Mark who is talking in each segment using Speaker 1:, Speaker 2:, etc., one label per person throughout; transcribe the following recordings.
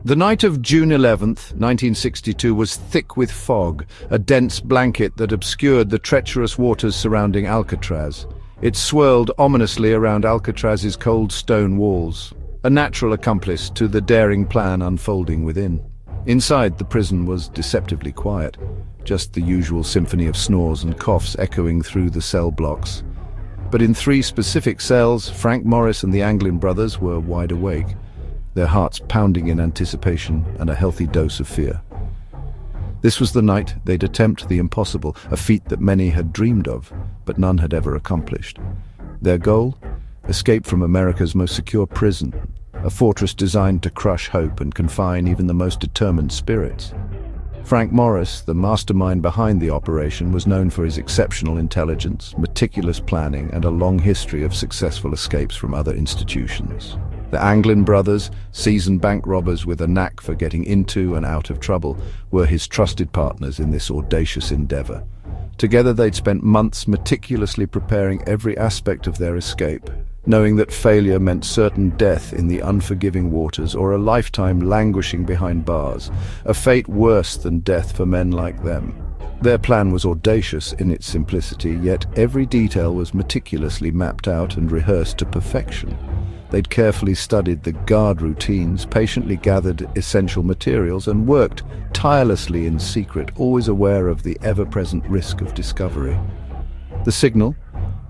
Speaker 1: The night of June 11th, 1962 was thick with fog, a dense blanket that obscured the treacherous waters surrounding Alcatraz. It swirled ominously around Alcatraz's cold stone walls, a natural accomplice to the daring plan unfolding within. Inside, the prison was deceptively quiet, just the usual symphony of snores and coughs echoing through the cell blocks. But in 3 specific cells, Frank Morris and the Anglin brothers were wide awake, their hearts pounding in anticipation and a healthy dose of fear. This was the night they'd attempt the impossible, a feat that many had dreamed of, but none had ever accomplished. Their goal? Escape from America's most secure prison, a fortress designed to crush hope and confine even the most determined spirits. Frank Morris, the mastermind behind the operation, was known for his exceptional intelligence, meticulous planning, and a long history of successful escapes from other institutions. The Anglin brothers, seasoned bank robbers with a knack for getting into and out of trouble, were his trusted partners in this audacious endeavor. Together they'd spent months meticulously preparing every aspect of their escape, knowing that failure meant certain death in the unforgiving waters or a lifetime languishing behind bars, a fate worse than death for men like them. Their plan was audacious in its simplicity, yet every detail was meticulously mapped out and rehearsed to perfection. They'd carefully studied the guard routines, patiently gathered essential materials, and worked tirelessly in secret, always aware of the ever-present risk of discovery. The signal?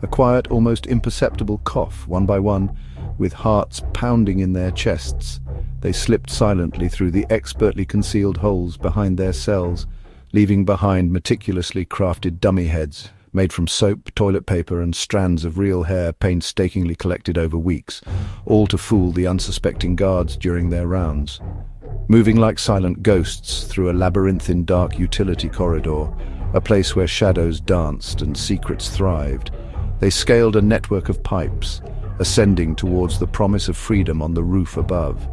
Speaker 1: A quiet, almost imperceptible cough, one by one, with hearts pounding in their chests. They slipped silently through the expertly concealed holes behind their cells, leaving behind meticulously crafted dummy heads, made from soap, toilet paper, and strands of real hair painstakingly collected over weeks, all to fool the unsuspecting guards during their rounds. Moving like silent ghosts through a labyrinthine dark utility corridor, a place where shadows danced and secrets thrived, they scaled a network of pipes, ascending towards the promise of freedom on the roof above.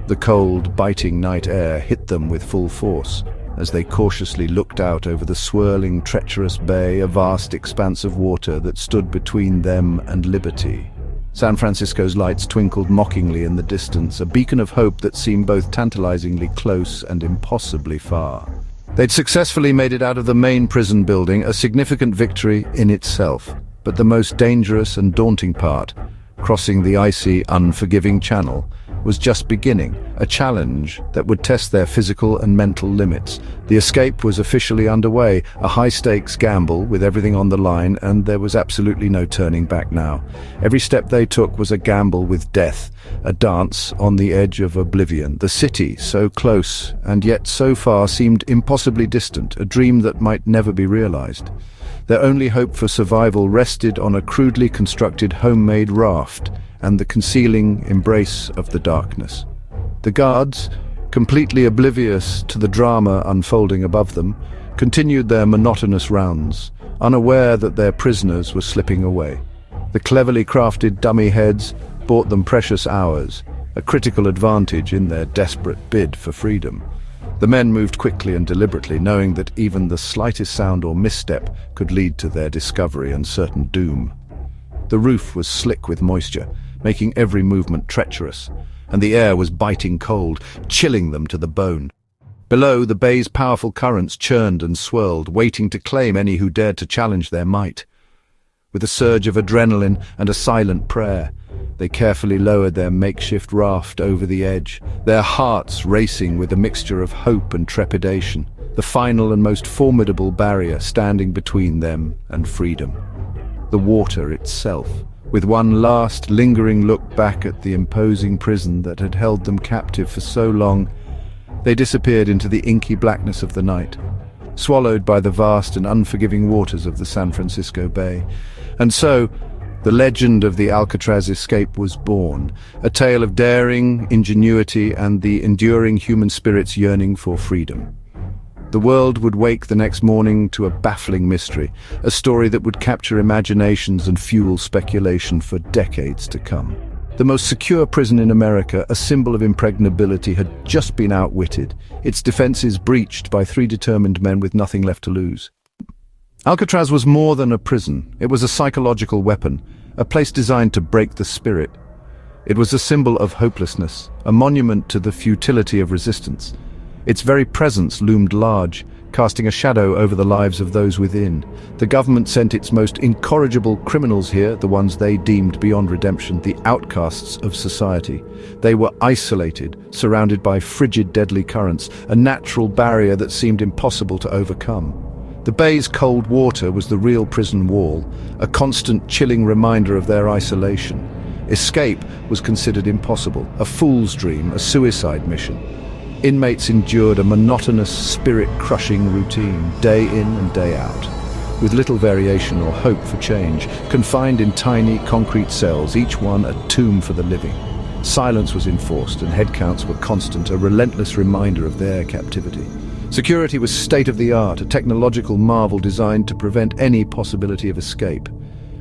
Speaker 1: The cold, biting night air hit them with full force, as they cautiously looked out over the swirling, treacherous bay, a vast expanse of water that stood between them and liberty. San Francisco's lights twinkled mockingly in the distance, a beacon of hope that seemed both tantalizingly close and impossibly far. They'd successfully made it out of the main prison building, a significant victory in itself. But the most dangerous and daunting part, crossing the icy, unforgiving channel, was just beginning, a challenge that would test their physical and mental limits. The escape was officially underway, a high-stakes gamble with everything on the line, and there was absolutely no turning back now. Every step they took was a gamble with death, a dance on the edge of oblivion. The city, so close and yet so far, seemed impossibly distant, a dream that might never be realized. Their only hope for survival rested on a crudely constructed homemade raft and the concealing embrace of the darkness. The guards, completely oblivious to the drama unfolding above them, continued their monotonous rounds, unaware that their prisoners were slipping away. The cleverly crafted dummy heads bought them precious hours, a critical advantage in their desperate bid for freedom. The men moved quickly and deliberately, knowing that even the slightest sound or misstep could lead to their discovery and certain doom. The roof was slick with moisture, making every movement treacherous, and the air was biting cold, chilling them to the bone. Below, the bay's powerful currents churned and swirled, waiting to claim any who dared to challenge their might. With a surge of adrenaline and a silent prayer, they carefully lowered their makeshift raft over the edge, their hearts racing with a mixture of hope and trepidation, the final and most formidable barrier standing between them and freedom. The water itself. With one last, lingering look back at the imposing prison that had held them captive for so long, they disappeared into the inky blackness of the night, swallowed by the vast and unforgiving waters of the San Francisco Bay. And so, the legend of the Alcatraz escape was born, a tale of daring, ingenuity, and the enduring human spirit's yearning for freedom. The world would wake the next morning to a baffling mystery, a story that would capture imaginations and fuel speculation for decades to come. The most secure prison in America, a symbol of impregnability, had just been outwitted, its defenses breached by 3 determined men with nothing left to lose. Alcatraz was more than a prison. It was a psychological weapon, a place designed to break the spirit. It was a symbol of hopelessness, a monument to the futility of resistance. Its very presence loomed large, casting a shadow over the lives of those within. The government sent its most incorrigible criminals here, the ones they deemed beyond redemption, the outcasts of society. They were isolated, surrounded by frigid, deadly currents, a natural barrier that seemed impossible to overcome. The bay's cold water was the real prison wall, a constant chilling reminder of their isolation. Escape was considered impossible, a fool's dream, a suicide mission. Inmates endured a monotonous, spirit-crushing routine, day in and day out, with little variation or hope for change, confined in tiny, concrete cells, each one a tomb for the living. Silence was enforced and headcounts were constant, a relentless reminder of their captivity. Security was state-of-the-art, a technological marvel designed to prevent any possibility of escape.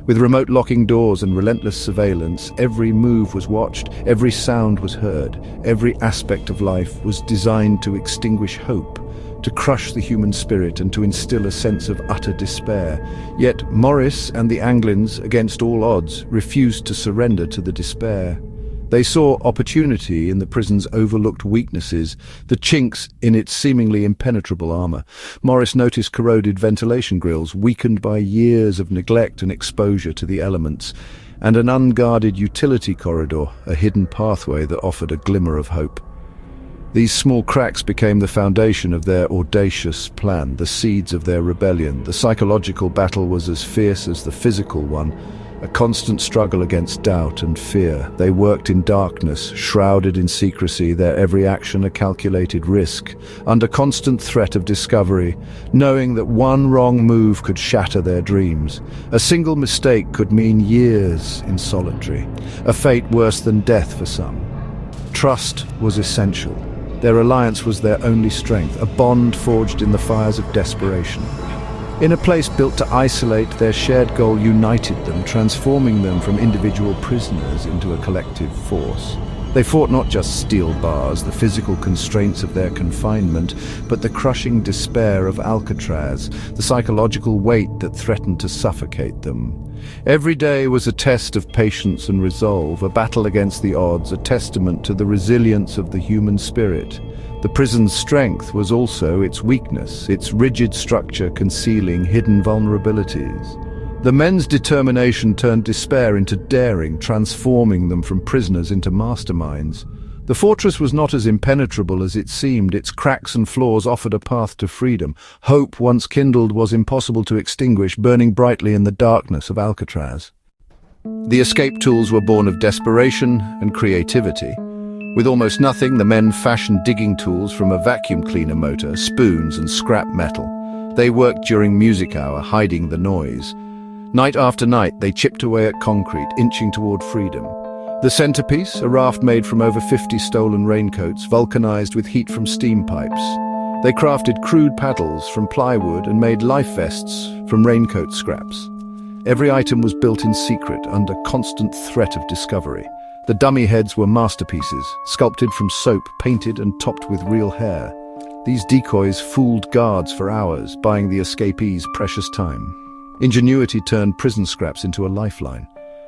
Speaker 1: With remote locking doors and relentless surveillance, every move was watched, every sound was heard, every aspect of life was designed to extinguish hope, to crush the human spirit and to instill a sense of utter despair. Yet Morris and the Anglins, against all odds, refused to surrender to the despair. They saw opportunity in the prison's overlooked weaknesses, the chinks in its seemingly impenetrable armor. Morris noticed corroded ventilation grills, weakened by years of neglect and exposure to the elements, and an unguarded utility corridor, a hidden pathway that offered a glimmer of hope. These small cracks became the foundation of their audacious plan, the seeds of their rebellion. The psychological battle was as fierce as the physical one, a constant struggle against doubt and fear. They worked in darkness, shrouded in secrecy, their every action a calculated risk, under constant threat of discovery, knowing that one wrong move could shatter their dreams. A single mistake could mean years in solitary, a fate worse than death for some. Trust was essential. Their alliance was their only strength, a bond forged in the fires of desperation. In a place built to isolate, their shared goal united them, transforming them from individual prisoners into a collective force. They fought not just steel bars, the physical constraints of their confinement, but the crushing despair of Alcatraz, the psychological weight that threatened to suffocate them. Every day was a test of patience and resolve, a battle against the odds, a testament to the resilience of the human spirit. The prison's strength was also its weakness, its rigid structure concealing hidden vulnerabilities. The men's determination turned despair into daring, transforming them from prisoners into masterminds. The fortress was not as impenetrable as it seemed. Its cracks and flaws offered a path to freedom. Hope, once kindled, was impossible to extinguish, burning brightly in the darkness of Alcatraz. The escape tools were born of desperation and creativity. With almost nothing, the men fashioned digging tools from a vacuum cleaner motor, spoons and scrap metal. They worked during music hour, hiding the noise. Night after night, they chipped away at concrete, inching toward freedom. The centerpiece, a raft made from over 50 stolen raincoats, vulcanized with heat from steam pipes. They crafted crude paddles from plywood and made life vests from raincoat scraps. Every item was built in secret, under constant threat of discovery. The dummy heads were masterpieces, sculpted from soap, painted and topped with real hair. These decoys fooled guards for hours, buying the escapees precious time. Ingenuity turned prison scraps into a lifeline.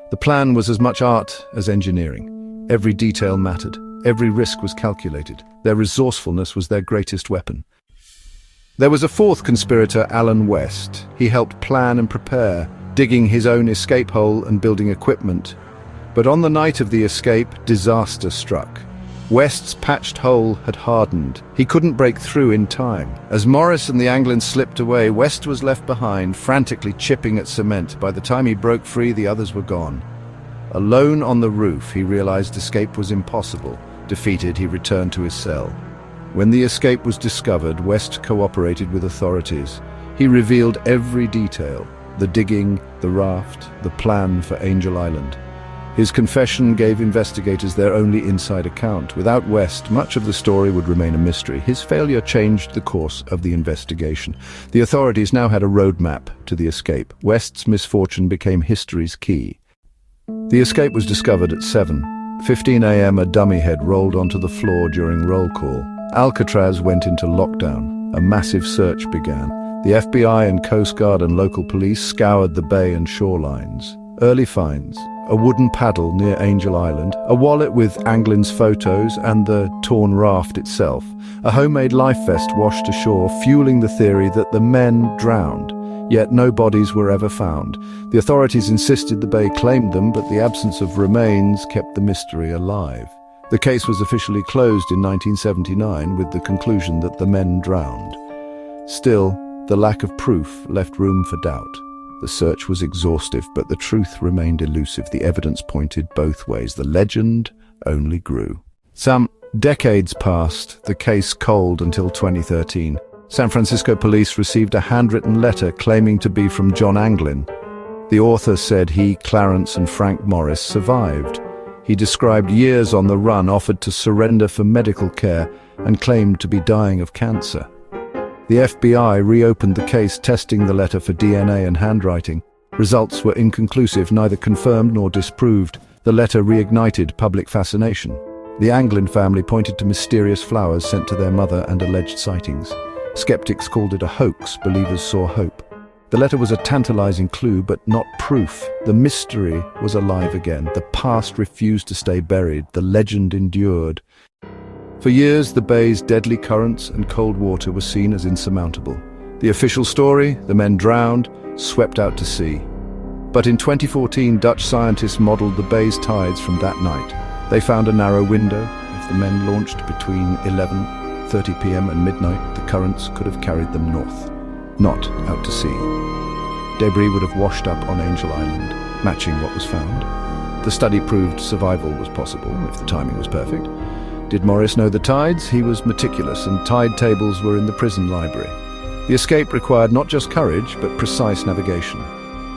Speaker 1: The plan was as much art as engineering. Every detail mattered. Every risk was calculated. Their resourcefulness was their greatest weapon. There was a fourth conspirator, Alan West. He helped plan and prepare, digging his own escape hole and building equipment. But on the night of the escape, disaster struck. West's patched hole had hardened. He couldn't break through in time. As Morris and the Anglins slipped away, West was left behind, frantically chipping at cement. By the time he broke free, the others were gone. Alone on the roof, he realized escape was impossible. Defeated, he returned to his cell. When the escape was discovered, West cooperated with authorities. He revealed every detail: the digging, the raft, the plan for Angel Island. His confession gave investigators their only inside account. Without West, much of the story would remain a mystery. His failure changed the course of the investigation. The authorities now had a roadmap to the escape. West's misfortune became history's key. The escape was discovered at 7:15 a.m. A dummy head rolled onto the floor during roll call. Alcatraz went into lockdown. A massive search began. The FBI and Coast Guard and local police scoured the bay and shorelines. Early finds: a wooden paddle near Angel Island, a wallet with Anglin's photos and the torn raft itself, a homemade life vest washed ashore, fueling the theory that the men drowned. Yet no bodies were ever found. The authorities insisted the bay claimed them, but the absence of remains kept the mystery alive. The case was officially closed in 1979 with the conclusion that the men drowned. Still, the lack of proof left room for doubt. The search was exhaustive, but the truth remained elusive. The evidence pointed both ways. The legend only grew. Some decades passed, the case cold until 2013. San Francisco police received a handwritten letter claiming to be from John Anglin. The author said he, Clarence, and Frank Morris survived. He described years on the run, offered to surrender for medical care, and claimed to be dying of cancer. The FBI reopened the case, testing the letter for DNA and handwriting. Results were inconclusive, neither confirmed nor disproved. The letter reignited public fascination. The Anglin family pointed to mysterious flowers sent to their mother and alleged sightings. Skeptics called it a hoax, believers saw hope. The letter was a tantalizing clue, but not proof. The mystery was alive again. The past refused to stay buried. The legend endured. For years, the bay's deadly currents and cold water were seen as insurmountable. The official story: the men drowned, swept out to sea. But in 2014, Dutch scientists modeled the bay's tides from that night. They found a narrow window. If the men launched between 11:30 p.m. and midnight, the currents could have carried them north, not out to sea. Debris would have washed up on Angel Island, matching what was found. The study proved survival was possible if the timing was perfect. Did Morris know the tides? He was meticulous, and tide tables were in the prison library. The escape required not just courage, but precise navigation.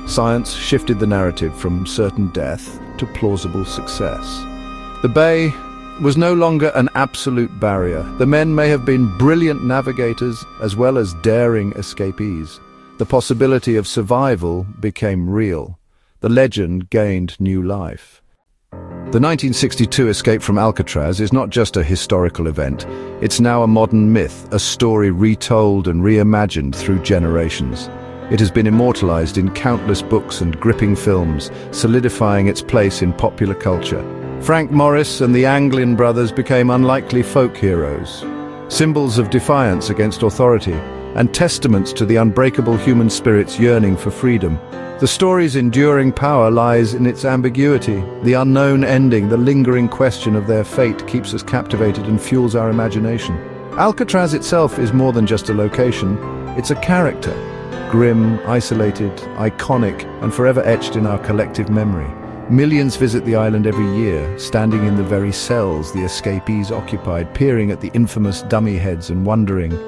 Speaker 1: Science shifted the narrative from certain death to plausible success. The bay was no longer an absolute barrier. The men may have been brilliant navigators as well as daring escapees. The possibility of survival became real. The legend gained new life. The 1962 escape from Alcatraz is not just a historical event. It's now a modern myth, a story retold and reimagined through generations. It has been immortalized in countless books and gripping films, solidifying its place in popular culture. Frank Morris and the Anglin brothers became unlikely folk heroes, symbols of defiance against authority, and testaments to the unbreakable human spirit's yearning for freedom. The story's enduring power lies in its ambiguity. The unknown ending, the lingering question of their fate, keeps us captivated and fuels our imagination. Alcatraz itself is more than just a location. It's a character, grim, isolated, iconic, and forever etched in our collective memory. Millions visit the island every year, standing in the very cells the escapees occupied, peering at the infamous dummy heads and wondering,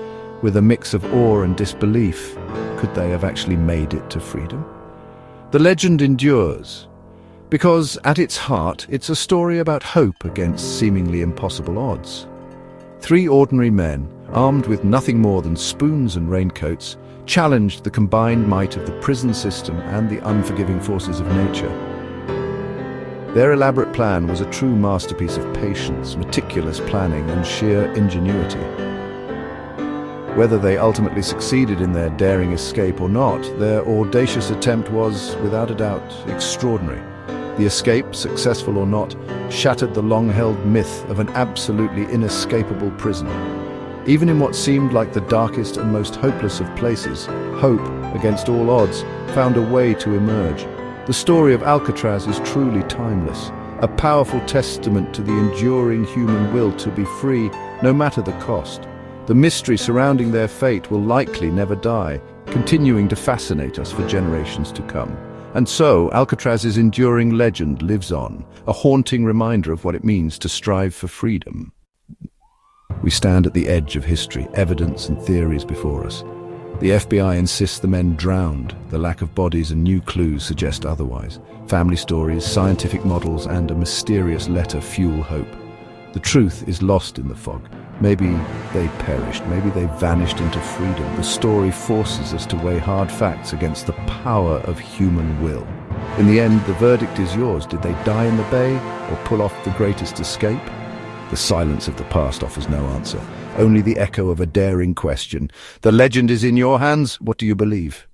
Speaker 1: with a mix of awe and disbelief, could they have actually made it to freedom? The legend endures, because at its heart, it's a story about hope against seemingly impossible odds. Three ordinary men, armed with nothing more than spoons and raincoats, challenged the combined might of the prison system and the unforgiving forces of nature. Their elaborate plan was a true masterpiece of patience, meticulous planning, and sheer ingenuity. Whether they ultimately succeeded in their daring escape or not, their audacious attempt was, without a doubt, extraordinary. The escape, successful or not, shattered the long-held myth of an absolutely inescapable prison. Even in what seemed like the darkest and most hopeless of places, hope, against all odds, found a way to emerge. The story of Alcatraz is truly timeless, a powerful testament to the enduring human will to be free, no matter the cost. The mystery surrounding their fate will likely never die, continuing to fascinate us for generations to come. And so, Alcatraz's enduring legend lives on, a haunting reminder of what it means to strive for freedom. We stand at the edge of history, evidence and theories before us. The FBI insists the men drowned. The lack of bodies and new clues suggest otherwise. Family stories, scientific models, and a mysterious letter fuel hope. The truth is lost in the fog. Maybe they perished, maybe they vanished into freedom. The story forces us to weigh hard facts against the power of human will. In the end, the verdict is yours. Did they die in the bay or pull off the greatest escape? The silence of the past offers no answer, only the echo of a daring question. The legend is in your hands. What do you believe?